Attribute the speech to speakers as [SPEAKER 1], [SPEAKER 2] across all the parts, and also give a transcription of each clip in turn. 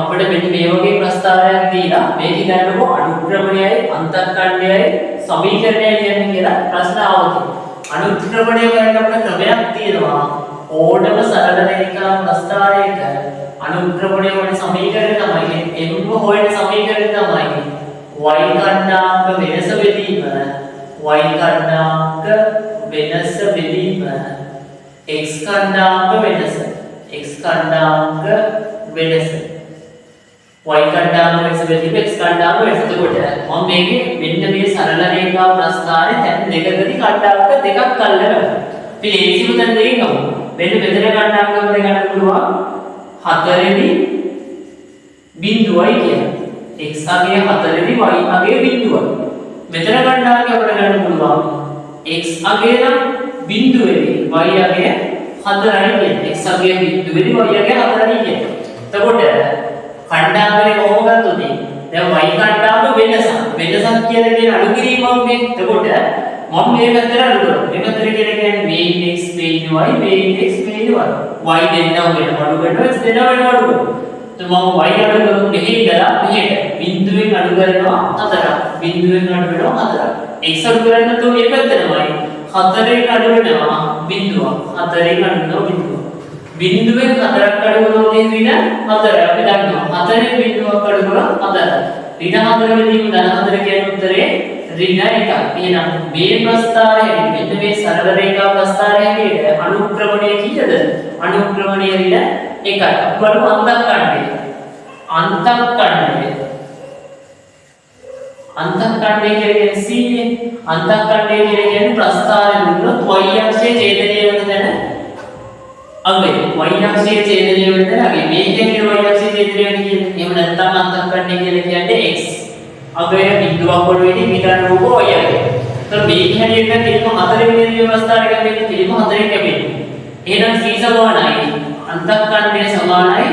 [SPEAKER 1] අපිට මෙන්න මේ වගේ ප්‍රස්තාවයක් දීලා මේක ගන්නකො අනුක්‍රමණයයි අන්තර්කණ්ඩයයි සමීකරණයයි කියන්නේ කියලා ප්‍රශ්න ආවොත් අනුක්‍රමණය කරන්න අපිට ක්‍රමයක් තියෙනවා. ඕනම සරල රේඛා ප්‍රස්තාරයක අනුක්‍රමණය වන සමීකරණය තමයි m හොයන සමීකරණය තමයි y කණ්ඩාංක වෙනස බෙදීම y කණ්ඩාංක වෙනස බෙදීම x කණ්ඩාංක වෙනස x කණ්ඩාංක වෙනස y කණ්ඩාංක වෙනස බෙදීම x කණ්ඩාංක වෙනස. එතකොට මම මේකේ මෙන්න මේ සරල රේඛා ප්‍රස්තාරයේ දැන් දෙකකදී කණ්ඩාංක දෙකක් අල්ලගන්නවා. අපි ලේසිම දැන් දෙකක් ගමු. මෙන්න මෙතන කණ්ඩාංක අපිට ගන්න පුළුවන් 4 වෙනි බිඳුවයි කියන්නේ. x අගය 4 වෙනි y අගය බිඳුවයි. මෙතන කණ්ඩාංක අපිට ගන්න පුළුවන් x අගය නම් බිඳුවෙනි y අගය 4යි කියන්නේ. x අගය බිඳුවෙනි y අගය 4යි කියන්නේ. එතකොට කණ්ඩාංකේ කොහොම ගත්තොත් දැන් y කණ්ඩාංක වෙනසක් කියලා කියන අඩු කිරීමක් මේ. එතකොට මම මේ පැත්තට අඩු කරනවා. මේ පැත්තට කියන්නේ main x main y main x main y. y දෙන්නව වෙන අඩු කරනවා x දෙන්නව වෙන අඩු කරනවා. එතකොට මම y අඩු කරමු මෙහි ඉඳලා මෙහෙට. බිඳුවෙන් අඩු කරනවා 4ක්. බිඳුවෙන් අඩු වෙනවා 4ක්. x අඩු කරන්න තෝ මේ පැත්තටමයි. 4ෙන් අඩු වෙනවා බිඳුවක්. 4ෙන් අඩු වෙනවා බිඳුවක්. බිඳුවෙන් 4ක් අඩු කරනකොට ඍණ 4 අපි දන්නවා. 4ෙන් බිඳුවක් අඩු කරා 4. ඍණ 4 වෙනීම ධන 4 කියන උත්තරේ ඍණ 1. එහෙනම් මේ ප්‍රස්තාරය මෙන්න මේ සරල රේඛා ප්‍රස්තාරය හැටියට අනුක්‍රමණය කීයද? අනුක්‍රමණය ඍණ 1යි. අපවලු අන්තක්කණ්ඩය. අන්තක්කණ්ඩය කියන්නේ c නේ. අන්තක්කණ්ඩය කියන්නේ ප්‍රස්තාරය දුන්නොත් y අක්ෂයේ ඡේදනය වෙන තැන අගය. y අක්ෂයේ ඡේදනය වෙන තැන අගය. මේ කියන්නේ y අක්ෂයේ ඡේදනය වෙන කියන්නේ. එහෙම නැත්නම් අන්තක්කණ්ඩය කියලා කියන්නේ x අගය බිඳුවක් වල වෙන්නේ මීටර රූප y අගය. ඒතර මේ හැටියට තේම 4 වෙනි ප්‍රස්තාරයක වෙන්නේ තේම 4ෙන් කැපෙන්නේ. එහෙනම් c සමානයි අන්තක්කණ්ඩය සමානයි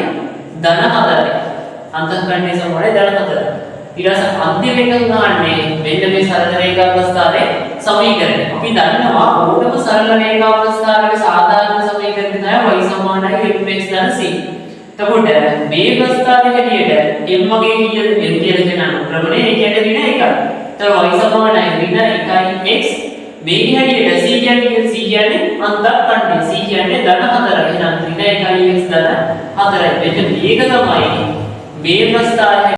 [SPEAKER 1] ධන 4යි. අන්තක්කණ්ඩය සමානයි ධන 4යි. ඊට පස්සේ අන්තිම එක ගන්නනේ මෙන්න මේ සරල රේඛා ප්‍රස්තාරයේ සමීකරණය. අපි දන්නවා ඕනම සරල රේඛා ප්‍රස්තාරයේ සාධාරණ සමීකරණය තමයි y සමානයි mx ධන c. එතකොට මේ ප්‍රස්තාරයේ හැටියට m වගේ කීයද m කියලා කියන අනුක්‍රමණය ඒ කියන්නේ ඍණ 1යි. එතකොට y සමානයි ඍණ 1යි x මේ හැටියට c කියන්නේ අන්තක්කණ්ඩය. c කියන්නේ ධන 4යි. එහෙනම් ඍණ 1යි x ධන 4යි. මෙන්න මේක තමයි මේ ප්‍රස්තාරයේ